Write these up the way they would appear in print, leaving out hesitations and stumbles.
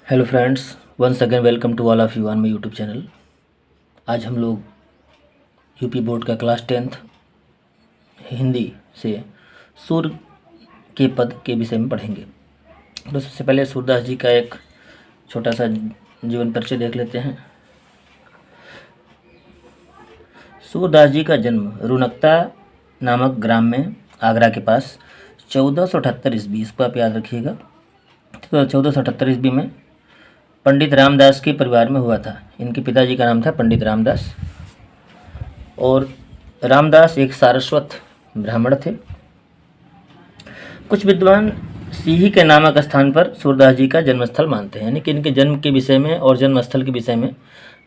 Hello friends, once again welcome to all of you on my YouTube channel. आज हम लोग UP board का class 10th Hindi से सूर के पद के विषय में पढ़ेंगे। तो सबसे पहले सूरदास जी का एक छोटा सा जीवन परिचय देख लेते हैं। सूरदास जी का जन्म रुनकता नामक ग्राम में आगरा के पास 1478 ईस्वी, इसको आप याद रखिएगा। तो 1478 ईस्वी में पंडित रामदास के परिवार में हुआ था। इनके पिताजी का नाम था पंडित रामदास और रामदास एक सारस्वत ब्राह्मण थे। कुछ विद्वान सीही के नामक स्थान पर सूरदास जी का जन्मस्थल मानते हैं, यानी कि इनके जन्म के विषय में और जन्मस्थल के विषय में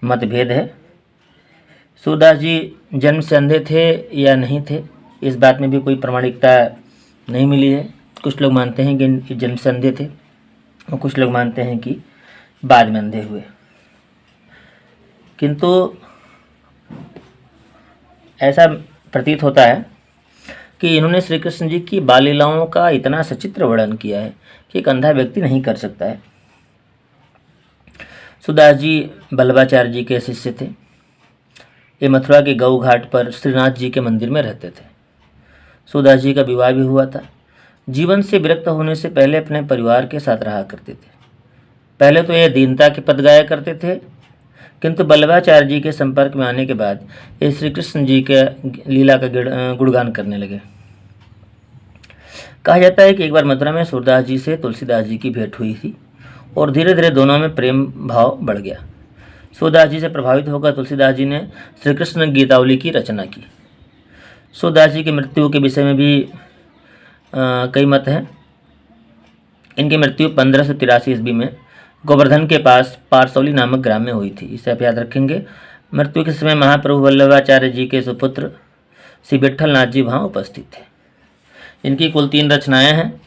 मतभेद है। सूरदास जी जन्म से अंधे थे या नहीं थे, इस बात में भी कोई प्रामाणिकता नहीं मिली है। कुछ लोग मानते हैं कि जन्म से अंधे थे और कुछ लोग मानते हैं कि बाद में अंधे हुए, किंतु ऐसा प्रतीत होता है कि इन्होंने श्री कृष्ण जी की बाल लीलाओं का इतना सचित्र वर्णन किया है कि एक अंधा व्यक्ति नहीं कर सकता है। सूरदास जी बल्लभाचार्य जी के शिष्य थे। ये मथुरा के गऊ घाट पर श्रीनाथ जी के मंदिर में रहते थे। सूरदास जी का विवाह भी हुआ था। जीवन से विरक्त होने से पहले अपने परिवार के साथ रहा करते थे। पहले तो ये दीनता के पद गाया करते थे, किंतु बल्लभाचार्य जी के संपर्क में आने के बाद ये श्री कृष्ण जी के लीला का गुणगान करने लगे। कहा जाता है कि एक बार मथुरा में सूरदास जी से तुलसीदास जी की भेंट हुई थी और धीरे धीरे दोनों में प्रेम भाव बढ़ गया। सूरदास जी से प्रभावित होकर तुलसीदास जी ने श्री कृष्ण गीतावली की रचना की। सूरदास जी की मृत्यु के विषय में भी कई मत हैं। इनकी मृत्यु 1583 ईस्वी में गोवर्धन के पास पारसौली नामक ग्राम में हुई थी, इसे आप याद रखेंगे। मृत्यु के समय महाप्रभु वल्लभाचार्य जी के सुपुत्र श्री विट्ठल नाथ जी वहाँ उपस्थित थे। इनकी कुल 3 रचनाएं हैं।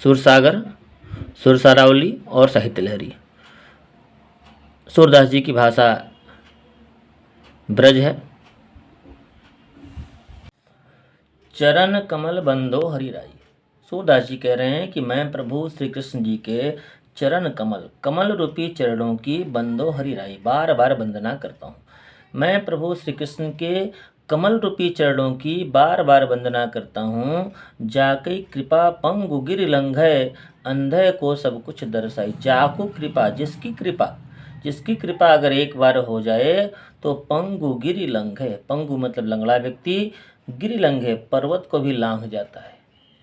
सुरसागर, सुरसारावली और साहित्य लहरी। सूरदास जी की भाषा ब्रज है। चरण कमल बंदो हरिराई। सूरदास जी कह रहे हैं कि मैं प्रभु श्री कृष्ण जी के चरण कमल, कमल रूपी चरणों की बंदो हरिराई, बार बार वंदना करता हूँ। मैं प्रभु श्री कृष्ण के कमल रूपी चरणों की बार बार वंदना करता हूँ। जाकई कृपा पंगु गिर लंघय, अंधे को सब कुछ दर्शाई। जाकु कृपा, जिसकी कृपा अगर एक बार हो जाए तो पंगु गिरि लंघे, पंगु मतलब लंगड़ा व्यक्ति, गिरि लंघे पर्वत को भी लांघ जाता है।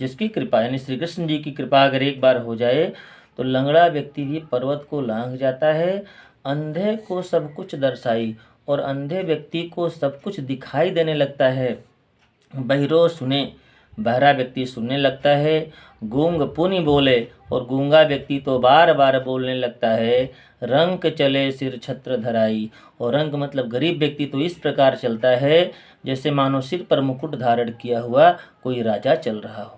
जिसकी कृपा यानी श्री कृष्ण जी की कृपा अगर एक बार हो जाए तो लंगड़ा व्यक्ति भी पर्वत को लांघ जाता है। अंधे को सब कुछ दर्शाई, और अंधे व्यक्ति को सब कुछ दिखाई देने लगता है। बहिरो सुने, बहरा व्यक्ति सुनने लगता है। गूंग पुनि बोले, और गूंगा व्यक्ति तो बार बार बोलने लगता है। रंक चले सिर छत्र धराई, और रंक मतलब गरीब व्यक्ति तो इस प्रकार चलता है जैसे मानो सिर पर मुकुट धारण किया हुआ कोई राजा चल रहा हो।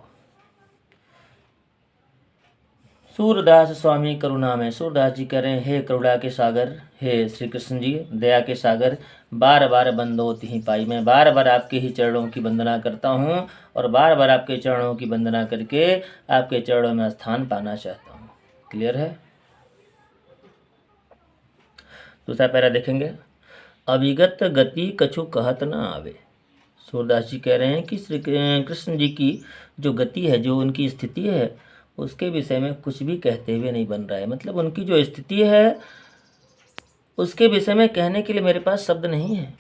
सूरदास स्वामी करुणा में, सूरदास जी कह रहे हैं हे करुणा के सागर, हे श्री कृष्ण जी दया के सागर, बार बार बंदोत ही पाई, मैं बार बार आपके ही चरणों की वंदना करता हूँ और बार बार आपके चरणों की वंदना करके आपके चरणों में स्थान पाना चाहता हूँ। क्लियर है। दूसरा पैरा देखेंगे। अविगत गति कछु कहत न आवे। सूरदास जी कह रहे हैं कि श्री कृष्ण जी की जो गति है, जो उनकी स्थिति है, उसके विषय में कुछ भी कहते हुए नहीं बन रहा है। मतलब उनकी जो स्थिति है उसके विषय में कहने के लिए मेरे पास शब्द नहीं है।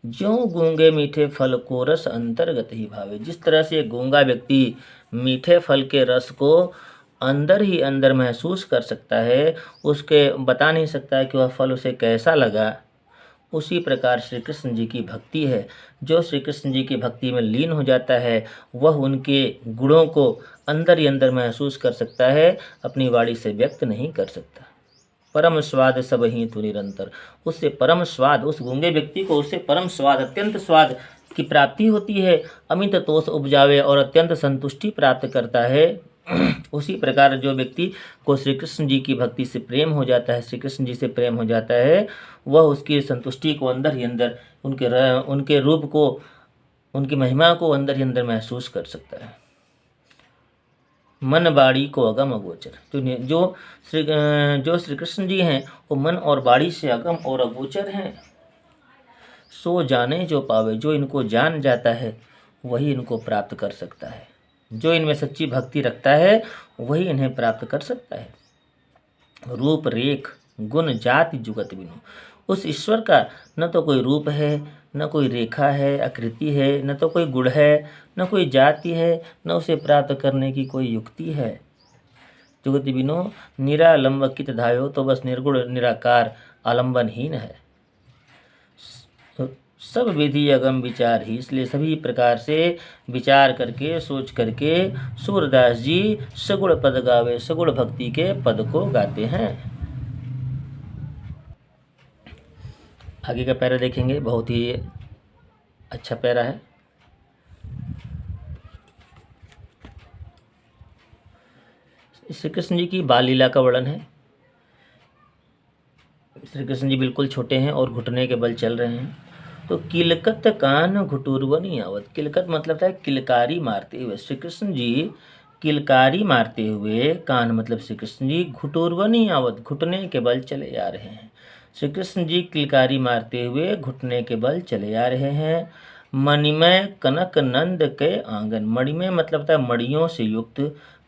ज्यों गूंगे मीठे फल को रस अंतर्गत ही भावे, जिस तरह से गूंगा व्यक्ति मीठे फल के रस को अंदर ही अंदर महसूस कर सकता है, उसके बता नहीं सकता है कि वह फल उसे कैसा लगा, उसी प्रकार श्री कृष्ण जी की भक्ति है। जो श्री कृष्ण जी की भक्ति में लीन हो जाता है वह उनके गुणों को अंदर ही अंदर महसूस कर सकता है, अपनी वाणी से व्यक्त नहीं कर सकता। परम स्वाद सब ही तु निरंतर, उससे परम स्वाद, उस गूंगे व्यक्ति को उससे परम स्वाद, अत्यंत स्वाद की प्राप्ति होती है। अमित तोष उपजावे और अत्यंत संतुष्टि प्राप्त करता है। उसी प्रकार जो व्यक्ति को श्री कृष्ण जी की भक्ति से प्रेम हो जाता है, श्री कृष्ण जी से प्रेम हो जाता है, वह उसकी संतुष्टि को अंदर ही अंदर, उनके रूप को, उनकी महिमा को अंदर ही अंदर महसूस कर सकता है। मन बाड़ी को अगम अगोचर, जो श्री कृष्ण जी हैं वो मन और बाड़ी से अगम और अगोचर हैं। सो जाने जो पावे, जो इनको जान जाता है वही इनको प्राप्त कर सकता है। जो इनमें सच्ची भक्ति रखता है वही इन्हें प्राप्त कर सकता है। रूप रेख गुण जाति जुगत बिनु, उस ईश्वर का न तो कोई रूप है, न कोई रेखा है, आकृति है, न तो कोई गुण है, न कोई जाति है, न उसे प्राप्त करने की कोई युक्ति है। जुगत बिनु निरालंब कित धायो, तो बस निर्गुण निराकार आलंबनहीन है। सब विधि अगम विचार ही, इसलिए सभी प्रकार से विचार करके सोच करके सूरदास जी सगुण पद गावे, सगुण भक्ति के पद को गाते हैं। आगे का पैरा देखेंगे, बहुत ही अच्छा पैरा है। श्री कृष्ण जी की बाल लीला का वर्णन है। श्री कृष्ण जी बिल्कुल छोटे हैं और घुटने के बल चल रहे हैं। तो किलकत कान घुटुरवनी आवत, किलकत मतलब था किलकारी मारते हुए। श्री कृष्ण जी किलकारी मारते हुए, कान मतलब श्री कृष्ण जी, घुटुरवनी आवत घुटने के बल चले आ रहे हैं। श्री कृष्ण जी किलकारी मारते हुए घुटने के बल चले आ रहे हैं। मणिमय कनक नंद के आंगन, मणिमय मतलब था मड़ियों से युक्त,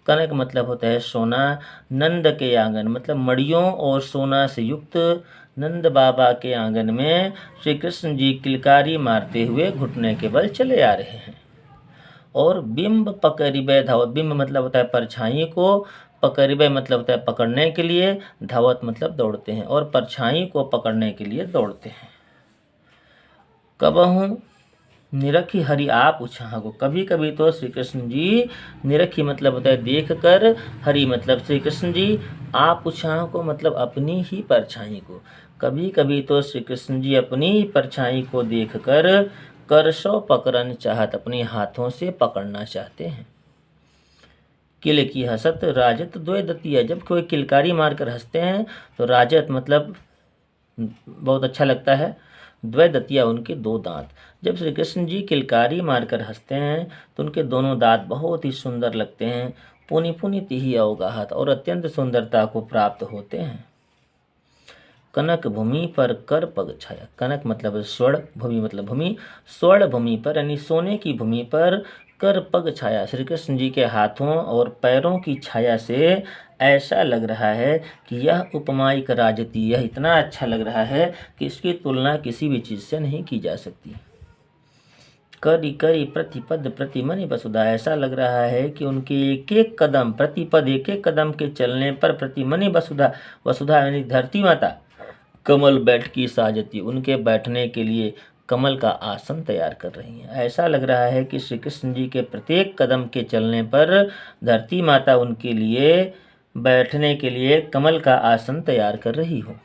कनक मतलब होता है सोना, नंद के आंगन मतलब मड़ियों और सोना से युक्त नंद बाबा के आंगन में श्री कृष्ण जी किलकारी मारते हुए घुटने के बल चले आ रहे हैं। और बिंब पकड़िबे धावत, बिंब मतलब होता है परछाई को, पकड़िबे मतलब होता है पकड़ने के लिए, धावत मतलब दौड़ते हैं, और परछाई को पकड़ने के लिए दौड़ते हैं। कबहू निरखी हरि आप उछाह को, कभी कभी तो श्री कृष्ण जी, निरखी मतलब होता है देख कर, हरि मतलब श्री कृष्ण जी, आप उछाह को मतलब अपनी ही परछाई को, कभी कभी तो श्री कृष्ण जी अपनी ही परछाई को देख कर करशो पकड़न चाहत, अपने हाथों से पकड़ना चाहते हैं। किल की हसत राजत द्वय दतिया, जब कोई किलकारी मारकर हंसते हैं तो राजत मतलब बहुत अच्छा लगता है, द्वय दतिया उनके दो दांत, जब श्री कृष्ण जी किलकारी मारकर हंसते हैं तो उनके दोनों दांत बहुत ही सुंदर लगते हैं, पुनि पुनि तिहि अवगाहत, और अत्यंत सुंदरता को प्राप्त होते हैं। कनक भूमि पर कर पग छाया, कनक मतलब स्वर्ण, भूमि मतलब भूमि, स्वर्ण भूमि पर यानी सोने की भूमि पर कर पग छाया, श्री कृष्ण जी के हाथों और पैरों की छाया से ऐसा लग रहा है कि यह उपमायिक राजती, यह इतना अच्छा लग रहा है कि इसकी तुलना किसी भी चीज़ से नहीं की जा सकती। करी करी प्रतिपद प्रतिमनि वसुधा, ऐसा लग रहा है कि उनके एक एक कदम, प्रतिपद एक एक कदम के चलने पर प्रतिमनि वसुधा, वसुधा यानी धरती माता, कमल बैठ की साजती, उनके बैठने के लिए कमल का आसन तैयार कर रही हैं। ऐसा लग रहा है कि श्री कृष्ण जी के प्रत्येक कदम के चलने पर धरती माता उनके लिए बैठने के लिए कमल का आसन तैयार कर रही हो।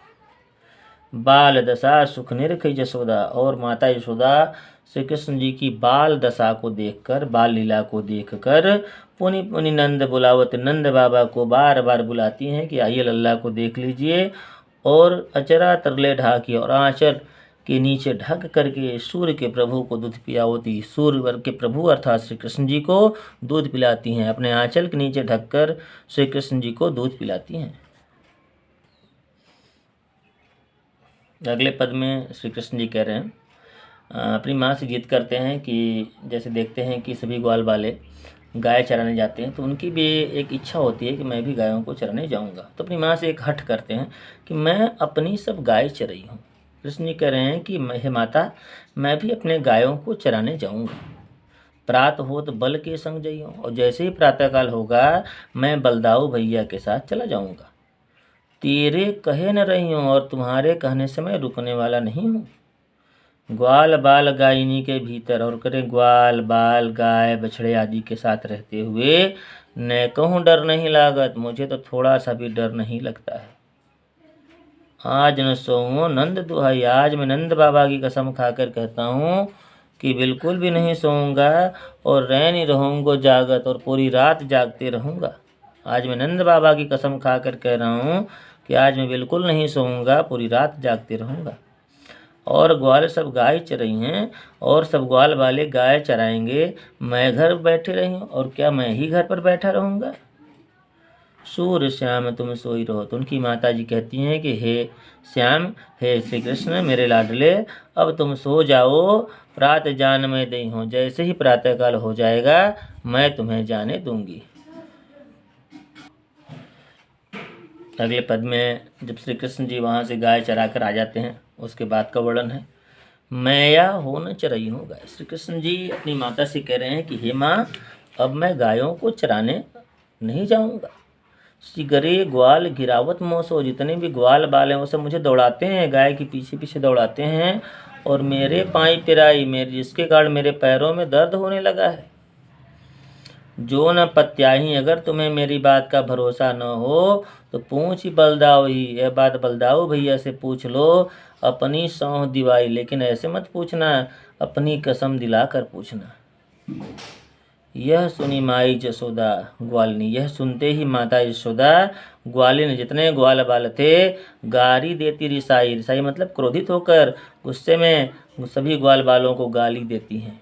बाल दशा सुख निरख यशोदा, और माता यशोदा श्री कृष्ण जी की बाल दशा को देखकर, बाल लीला को देखकर पुनि पुनि नंद बुलावत, नंद बाबा को बार बार बुलाती हैं कि आइए लल्ला को देख लीजिए, और अचरा तरले ढाकी, और आंचल के नीचे ढक करके सूर्य के प्रभु को दूध पिलावती, सूर्य के प्रभु अर्थात श्री कृष्ण जी को दूध पिलाती हैं, अपने आंचल के नीचे ढककर श्री कृष्ण जी को दूध पिलाती हैं। अगले पद में श्री कृष्ण जी कह रहे हैं, अपनी माँ से जिद करते हैं कि जैसे देखते हैं कि सभी ग्वाल वाले गाय चराने जाते हैं तो उनकी भी एक इच्छा होती है कि मैं भी गायों को चराने जाऊंगा, तो अपनी माँ से एक हठ करते हैं कि मैं अपनी सब गाय चराई हूँ। कृष्ण जी कह रहे हैं कि हे माता, मैं भी अपने गायों को चराने जाऊंगा। प्रात हो तो बल के संग जाइयो, और जैसे ही प्रातःकाल होगा मैं बलदाऊ भैया के साथ चला जाऊंगा। तेरे कहे न रही हूँ, और तुम्हारे कहने से मैं रुकने वाला नहीं हूँ। ग्वाल बाल गायनी के भीतर, और करें ग्वाल बाल गाय बछड़े आदि के साथ रहते हुए न कहूँ डर नहीं लागत, मुझे तो थोड़ा सा भी डर नहीं लगता है। आज न सोऊं नंद दुहाई, आज मैं नंद बाबा की कसम खाकर कहता हूँ कि बिल्कुल भी नहीं सोऊंगा और रह नहीं रहूँगा जागत और पूरी रात जागते रहूँगा। आज मैं नंद बाबा की कसम खा कर कह रहा हूँ कि आज मैं बिल्कुल नहीं सोऊंगा, पूरी रात जागते रहूँगा। और ग्वाल सब गाय चराई हैं और सब ग्वाल वाले गाय चराएंगे, मैं घर बैठे रही हूँ और क्या मैं ही घर पर बैठा रहूँगा। सूर्य श्याम तुम सोई रहो। तो उनकी माता जी कहती हैं कि हे श्याम, हे श्री कृष्ण मेरे लाडले, अब तुम सो जाओ, प्रात जान में दई हो। जैसे ही प्रातःकाल हो जाएगा मैं तुम्हें जाने दूंगी। अगले पद में जब श्री कृष्ण जी वहाँ से गाय चरा कर आ जाते हैं उसके बाद का वर्णन है। मैया हो न चरई हूँ गाय। श्री कृष्ण जी अपनी माता से कह रहे हैं कि हे माँ, अब मैं गायों को चराने नहीं जाऊँगा। सिगरे ग्वाल गिरावत मोसो, जितने भी ग्वाल बाल हैं वो सब मुझे दौड़ाते हैं, गाय के पीछे पीछे दौड़ाते हैं और मेरे पाई पिराई, मेरे जिसके कारण मेरे पैरों में दर्द होने लगा है। जो न पत्याही, अगर तुम्हें मेरी बात का भरोसा न हो तो पूछ ही बलदाओ ही, यह बात बलदाओ भैया से पूछ लो, अपनी सौंह दिवाई। लेकिन ऐसे मत पूछना, अपनी कसम दिला कर पूछना। यह सुनी माई जसोदा ग्वालिनी, यह सुनते ही माता यशोदा ग्वालिनी, जितने ग्वाल बाल थे, गाली देती रिसाई। रिसाई मतलब क्रोधित होकर गुस्से में सभी ग्वाल बालों को गाली देती हैं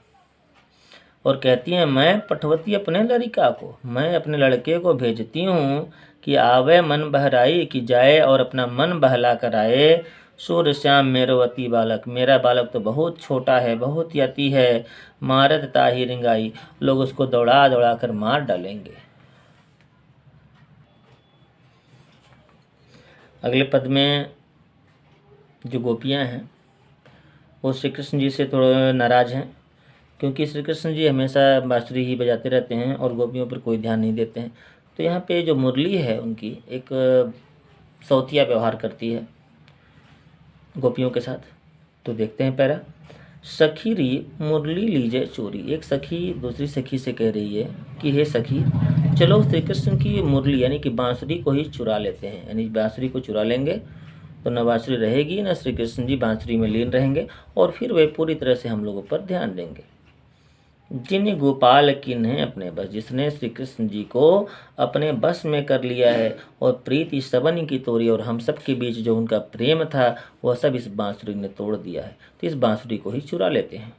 और कहती हैं, मैं पठवती अपने लड़का को, मैं अपने लड़के को भेजती हूँ कि आवे मन बहराई, कि जाए और अपना मन बहला कर आए। सूर्य श्याम मेरो अति बालक, मेरा बालक तो बहुत छोटा है, बहुत ही अति है। मारत ताही रिंगाई, लोग उसको दौड़ा दौड़ा कर मार डालेंगे। अगले पद में जो गोपियाँ हैं वो श्री कृष्ण जी से थोड़ा नाराज हैं, क्योंकि श्री कृष्ण जी हमेशा बांसुरी ही बजाते रहते हैं और गोपियों पर कोई ध्यान नहीं देते हैं। तो यहाँ पे जो मुरली है उनकी एक सौतिया व्यवहार करती है गोपियों के साथ। तो देखते हैं पैरा। सखी री मुरली लीजिए चोरी, एक सखी दूसरी सखी से कह रही है कि हे सखी, चलो श्री कृष्ण की मुरली यानी कि बांसुरी को ही चुरा लेते हैं, यानी बांसुरी को चुरा लेंगे तो न बांसुरी रहेगी न श्री कृष्ण जी बांसुरी में लीन रहेंगे और फिर वे पूरी तरह से हम लोगों पर ध्यान देंगे। जिन गोपाल किन्हें अपने बस, जिसने श्री कृष्ण जी को अपने बस में कर लिया है और प्रीति सबन की तोड़ी और हम सब के बीच जो उनका प्रेम था वह सब इस बांसुरी ने तोड़ दिया है, तो इस बांसुरी को ही चुरा लेते हैं।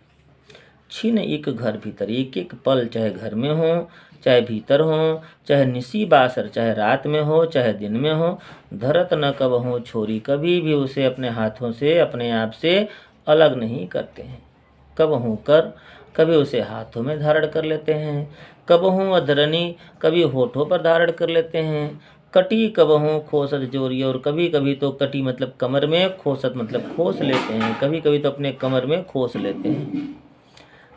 छीन एक घर भीतर, एक एक पल, चाहे घर में हो चाहे भीतर हो, चाहे निसी बासर, चाहे रात में हो चाहे दिन में हो, धरत न कब हो छोरी, कभी भी उसे अपने हाथों से अपने आप से अलग नहीं करते हैं। कब हूँ कर, कभी उसे हाथों में धारण कर लेते हैं, कब हूँ अधरनी, कभी होठों पर धारण कर लेते हैं, कटी कब हूँ खोसत जोरी, और कभी कभी तो कटी मतलब कमर में, खोसत मतलब खोस लेते हैं, कभी कभी तो अपने कमर में खोस लेते हैं।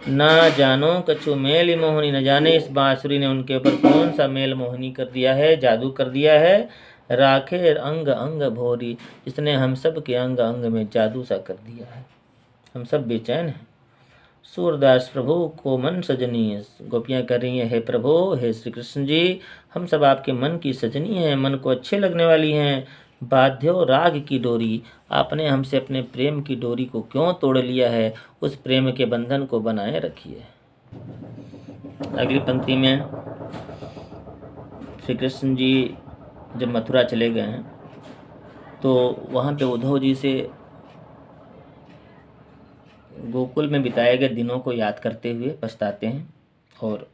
ना जानो कछु मेल मोहनी, न जाने इस बांसुरी ने उनके ऊपर कौन सा मेल मोहनी कर दिया है, जादू कर दिया है। राखे अंग अंग भोरी, जिसने हम सब के अंग अंग में जादू सा कर दिया है, हम सब बेचैन हैं। सूरदास प्रभु को मन सजनी, गोपियाँ कर रही हैं, हे प्रभु, हे श्री कृष्ण जी, हम सब आपके मन की सजनी हैं, मन को अच्छे लगने वाली हैं। बाध्यो राग की डोरी, आपने हमसे अपने प्रेम की डोरी को क्यों तोड़ लिया है, उस प्रेम के बंधन को बनाए रखिए। अगली पंक्ति में श्री कृष्ण जी जब मथुरा चले गए हैं तो वहाँ पे उद्धव जी से गोकुल में बिताए गए दिनों को याद करते हुए पछताते हैं और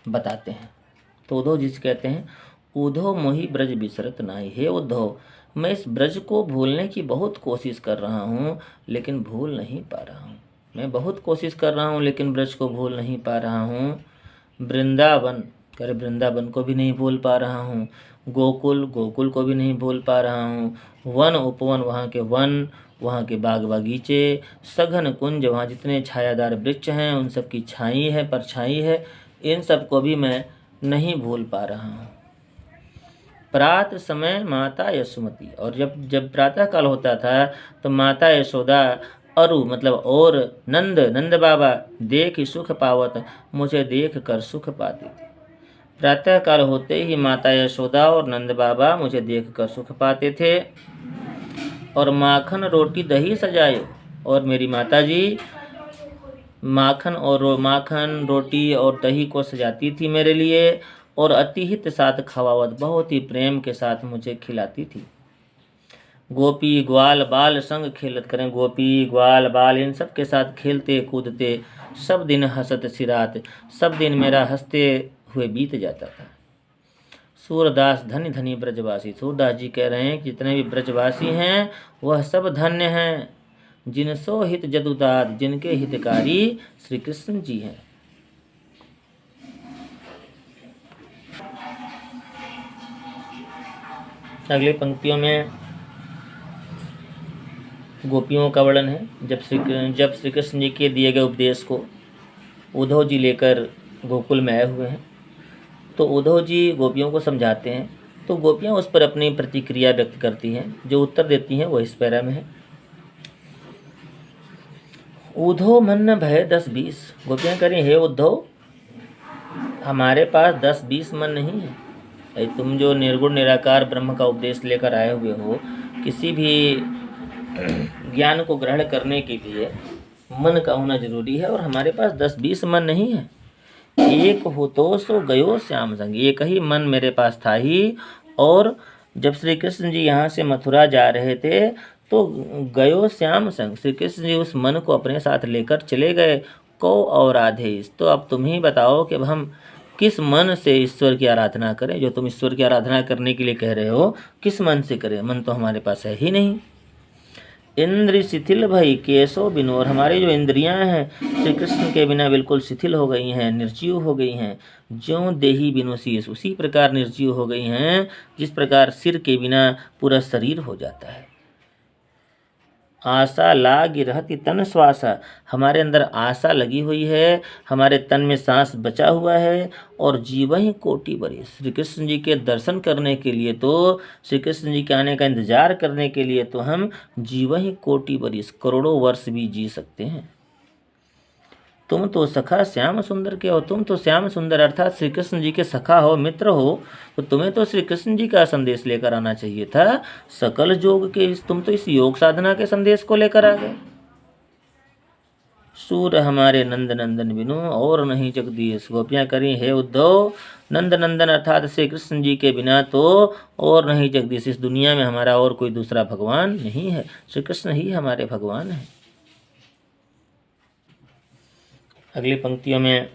बताते हैं। तो उद्धव जी से कहते हैं, उद्धव मोहि ब्रज बिसरत नाहि, हे उद्धव, मैं इस ब्रज को भूलने की बहुत कोशिश कर रहा हूँ लेकिन भूल नहीं पा रहा हूँ। मैं बहुत कोशिश कर रहा हूँ लेकिन ब्रज को भूल नहीं पा रहा हूँ। वृंदावन, अरे वृंदावन को भी नहीं भूल पा रहा हूँ। गोकुल, गोकुल को भी नहीं भूल पा रहा हूँ। वन उपवन, वहाँ के वन, वहाँ के बाग बगीचे, सघन कुंज, वहाँ जितने छायादार वृक्ष हैं उन सब की छाई है, परछाई है, इन सब को भी मैं नहीं भूल पा रहा हूँ। प्रात समय माता यशोमती, और जब प्रातः काल होता था तो माता यशोदा अरु मतलब और नंद बाबा देख सुख पावत, मुझे देख कर सुख पाते थे। प्रातः काल होते ही माता यशोदा और नंद बाबा मुझे देख कर सुख पाते थे। और माखन रोटी दही सजायो, और मेरी माता जी माखन रोटी और दही को सजाती थी मेरे लिए, और अतिहित साथ खवावत बहुत ही प्रेम के साथ मुझे खिलाती थी। गोपी ग्वाल बाल संग खेलत करें, गोपी ग्वाल बाल इन सब के साथ खेलते कूदते सब दिन हंसत सिरात, सब दिन मेरा हंसते हुए बीत जाता था। सूरदास धन्य धनी ब्रजवासी, सूरदास जी कह रहे हैं कि जितने भी ब्रजवासी हैं वह सब धन्य हैं, जिनसो हित जदुदात, जिनके हितकारी श्री कृष्ण जी हैं। अगली पंक्तियों में गोपियों का वर्णन है। जब श्री कृष्ण जी के दिए गए उपदेश को उद्धव जी लेकर गोकुल में आए हुए हैं, तो उद्धव जी गोपियों को समझाते हैं, तो गोपियां उस पर अपनी प्रतिक्रिया व्यक्त करती हैं। जो उत्तर देती हैं वो इस पैरा में है। उद्धव मन भय 10-20, गोपियां करें हे उद्धव, हमारे पास 10-20 मन नहीं है। तुम जो निर्गुण निराकार ब्रह्म का उपदेश लेकर आए हुए हो, किसी भी ज्ञान को ग्रहण करने के लिए मन का होना जरूरी है, और हमारे पास 10-20 मन नहीं है। एक हो तो सो गयो श्याम संग, एक ही मन मेरे पास था ही। और जब श्री कृष्ण जी यहाँ से मथुरा जा रहे थे तो गयो श्याम संग, श्री कृष्ण जी उस मन को अपने साथ लेकर चले गए। को और आधेश, तो अब तुम ही बताओ कि अब हम किस मन से ईश्वर की आराधना करें। जो तुम ईश्वर की आराधना करने के लिए कह रहे हो, किस मन से करें? मन तो हमारे पास है ही नहीं। इंद्र शिथिल भई केशो बिनु, और हमारी जो इंद्रियां हैं श्री कृष्ण के बिना बिल्कुल शिथिल हो गई हैं, निर्जीव हो गई हैं। ज्यों देही बिनु शीश, उसी प्रकार निर्जीव हो गई हैं जिस प्रकार सिर के बिना पूरा शरीर हो जाता है। आशा लागी रहती तन श्वासा, हमारे अंदर आशा लगी हुई है, हमारे तन में सांस बचा हुआ है। और जीवन ही कोटि बरिस, श्री कृष्ण जी के दर्शन करने के लिए, तो श्री कृष्ण जी के आने का इंतजार करने के लिए तो हम जीवन ही कोटि बरिस, करोड़ों वर्ष भी जी सकते हैं। तुम तो सखा श्याम सुंदर के हो, तुम तो श्याम सुंदर अर्थात श्री कृष्ण जी के सखा हो, मित्र हो, तो तुम्हें तो श्री कृष्ण जी का संदेश लेकर आना चाहिए था। सकल योग के तुम तो इस योग साधना के संदेश को लेकर आ गए। सूर हमारे नंद नंदन बिनु और नहीं जगदीश, गोपियां करी हे उद्धव, नंद नंदन अर्थात श्री कृष्ण जी के बिना तो और नहीं जगदीश, इस दुनिया में हमारा और कोई दूसरा भगवान नहीं है, श्री कृष्ण ही हमारे भगवान हैं। अगली पंक्तियों में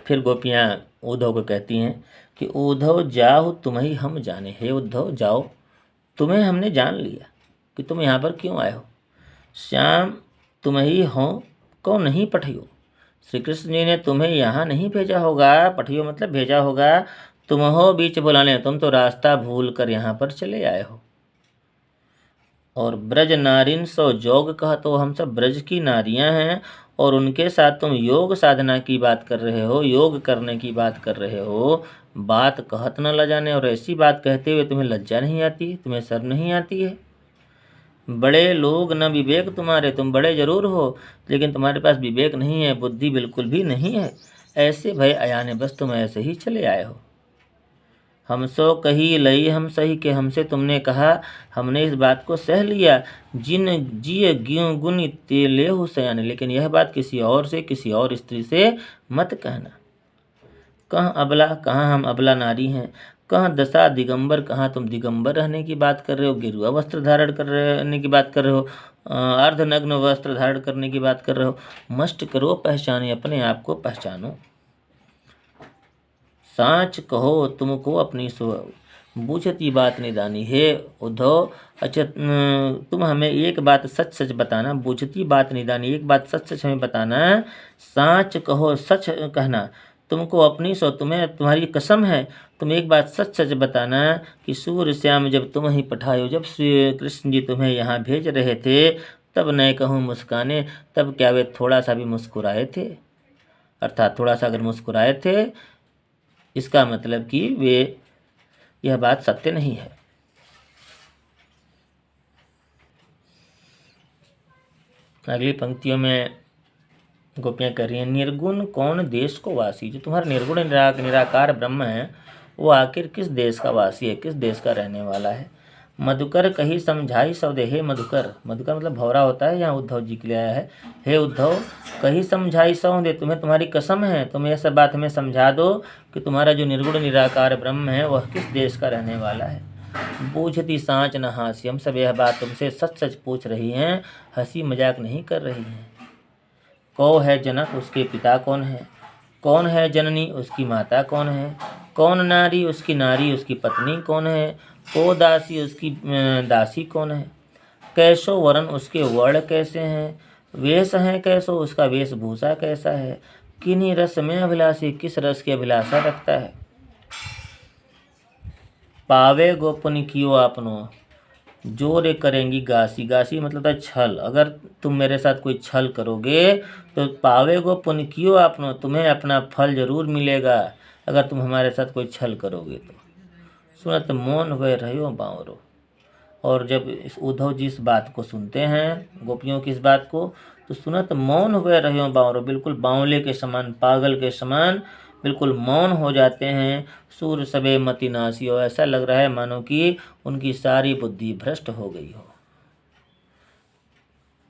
फिर गोपियाँ उद्धव को कहती हैं कि उद्धव जाओ तुम्हें हम जाने, हे उद्धव जाओ, तुम्हें हमने जान लिया कि तुम यहाँ पर क्यों आए हो। श्याम तुम ही हो को नहीं पठियो, श्री कृष्ण जी ने तुम्हें यहाँ नहीं भेजा होगा, पठियो मतलब भेजा होगा। तुम हो बीच बुलाने, तुम तो रास्ता भूल कर यहाँ पर चले आए हो। और ब्रज नारिन सो जोग कहा, तो हम सब ब्रज की नारियां हैं और उनके साथ तुम योग साधना की बात कर रहे हो, योग करने की बात कर रहे हो। बात कहत न लजाने, और ऐसी बात कहते हुए तुम्हें लज्जा नहीं आती, तुम्हें शर्म नहीं आती है। बड़े लोग न विवेक तुम्हारे, तुम बड़े जरूर हो लेकिन तुम्हारे पास विवेक नहीं है, बुद्धि बिल्कुल भी नहीं है। ऐसे भय अयाने, बस तुम ऐसे ही चले आए हो। हम सो कही लई हम सही, के हमसे तुमने कहा, हमने इस बात को सह लिया। जिन जिय ज्ञ गुण ते ले हो सयान, लेकिन यह बात किसी और से, किसी और स्त्री से मत कहना। कहाँ अबला, कहाँ हम अबला नारी हैं। कहाँ दशा दिगंबर, कहाँ तुम दिगंबर रहने की बात कर रहे हो, गेरुआ वस्त्र धारण करने की बात कर रहे हो, अर्धनग्न वस्त्र धारण करने की बात कर रहे हो। मस्ट करो पहचाने, अपने आप को पहचानो। सांच कहो तुमको अपनी बूझती बात निदानी, हे उद्धव अच्छा तुम हमें एक बात सच सच बताना, बूझती बात निदानी, एक बात सच सच हमें बताना। सांच कहो, सच कहना, तुमको अपनी तुम्हें तुम्हारी कसम है, तुम एक बात सच सच बताना कि सूर्य श्याम जब तुम ही पठायो, जब श्री कृष्ण जी तुम्हें यहाँ भेज रहे थे तब न कहूँ मुस्काने, तब क्या वे थोड़ा सा भी मुस्कुराए थे? अर्थात थोड़ा सा अगर मुस्कुराए थे इसका मतलब कि वे यह बात सत्य नहीं है। अगली पंक्तियों में गोपियाँ कह रही हैं, निर्गुण कौन देश को वासी, जो तुम्हारा निर्गुण निराकार ब्रह्म है वो आखिर किस देश का वासी है, किस देश का रहने वाला है। मधुकर कही समझाई सौदे। हे मधुकर, मधुकर मतलब भौरा होता है, यहाँ उद्धव जी के लिए आया है। हे उद्धव, कही समझाई सौदे, तुम्हें तुम्हारी कसम है, तुम यह सब बात हमें समझा दो कि तुम्हारा जो निर्गुण निराकार ब्रह्म है वह किस देश का रहने वाला है। बूझती सांच न हास्य, हम सब यह बात तुमसे सच सच पूछ रही हैं, हंसी मजाक नहीं कर रही हैं। कौ है जनक, उसके पिता कौन है? कौन है जननी, उसकी माता कौन है? कौन नारी, उसकी नारी, उसकी पत्नी कौन है? को दासी, उसकी दासी कौन है? कैसो वरण, उसके वर्ण कैसे हैं? वेश है कैसो, उसका वेशभूषा कैसा है? किन्हीं रस में अभिलाषी, किस रस की अभिलाषा रखता है? पावे गोपन कियो आपनो, जोर करेंगी गासी। गासी मतलब था छल। अगर तुम मेरे साथ कोई छल करोगे तो पावे गो पुण्य कियो आपनो, तुम्हें अपना फल जरूर मिलेगा अगर तुम हमारे साथ कोई छल करोगे तो। सुनत मौन हुए रहो बावरो। और जब इस उद्धव जी इस बात को सुनते हैं, गोपियों की इस बात को, तो सुनत मौन हुए रहो बावरो, बिल्कुल बावले के समान, पागल के समान बिल्कुल मौन हो जाते हैं। सूर सबे मति नासी, और ऐसा लग रहा है मानो कि उनकी सारी बुद्धि भ्रष्ट हो गई हो।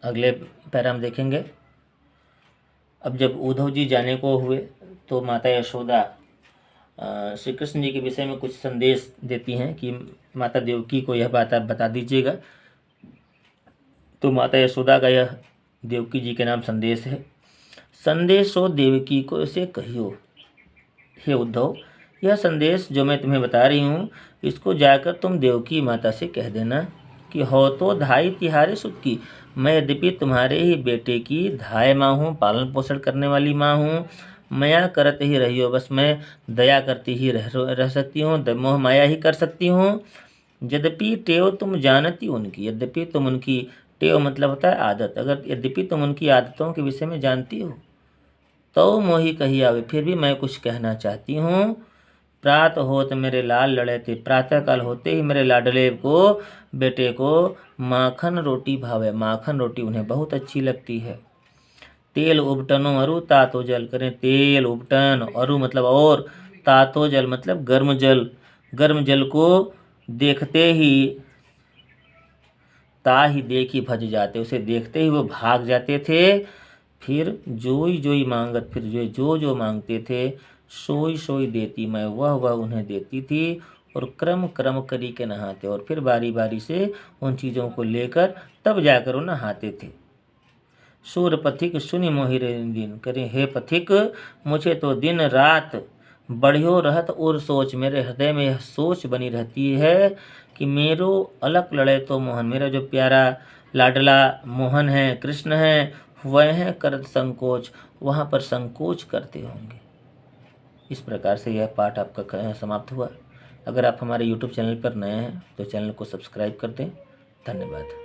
अगले पैरा हम देखेंगे। अब जब उद्धव जी जाने को हुए तो माता यशोदा श्री कृष्ण जी के विषय में कुछ संदेश देती हैं कि माता देवकी को यह बात आप बता दीजिएगा। तो माता यशोदा का यह देवकी जी के नाम संदेश है। संदेशो देवकी को इसे कहियो, हे उद्धव, यह संदेश जो मैं तुम्हें बता रही हूँ, इसको जाकर तुम देवकी माता से कह देना कि हो तो धाई तिहारे सुत की, मैं यद्यपि तुम्हारे ही बेटे की धाय माँ हूँ, पालन पोषण करने वाली माँ हूँ। माया करत ही रही हो, बस मैं दया करती ही रह सकती हूँ, मोह माया ही कर सकती हूँ। यद्यपि टेव तुम जानती उनकी, यद्यपि तुम उनकी, टेव मतलब होता है आदत, अगर यद्यपि तुम उनकी आदतों के विषय में जानती हो तो मोही कही आवे, फिर भी मैं कुछ कहना चाहती हूँ। प्रात होत मेरे लाल लड़े थे, प्रातःकाल होते ही मेरे लाडले को, बेटे को माखन रोटी भावे, माखन रोटी उन्हें बहुत अच्छी लगती है। तेल उबटनो अरु तातो जल, करें तेल उबटन, अरु मतलब और, तातो जल मतलब गर्म जल, गर्म जल को देखते ही, ता ही देखी भज जाते, उसे देखते ही वो भाग जाते थे। फिर जोई जोई मांगत, फिर जो जो मांगते थे, सोई सोई देती मैं, वह उन्हें देती थी। और क्रम क्रम करी के नहाते, और फिर बारी बारी से उन चीज़ों को लेकर तब जाकर वो नहाते थे। सूर पथिक सुनि मोहि दिन, करें हे पथिक, मुझे तो दिन रात बढ़ियो रहत और सोच, मेरे हृदय में यह सोच बनी रहती है कि मेरो अलग लड़े तो मोहन, मेरा जो प्यारा लाडला मोहन है, कृष्ण है, वह है करत संकोच, वहाँ पर संकोच करते होंगे। इस प्रकार से यह पाठ आपका समाप्त हुआ। अगर आप हमारे YouTube चैनल पर नए हैं तो चैनल को सब्सक्राइब कर दें। धन्यवाद।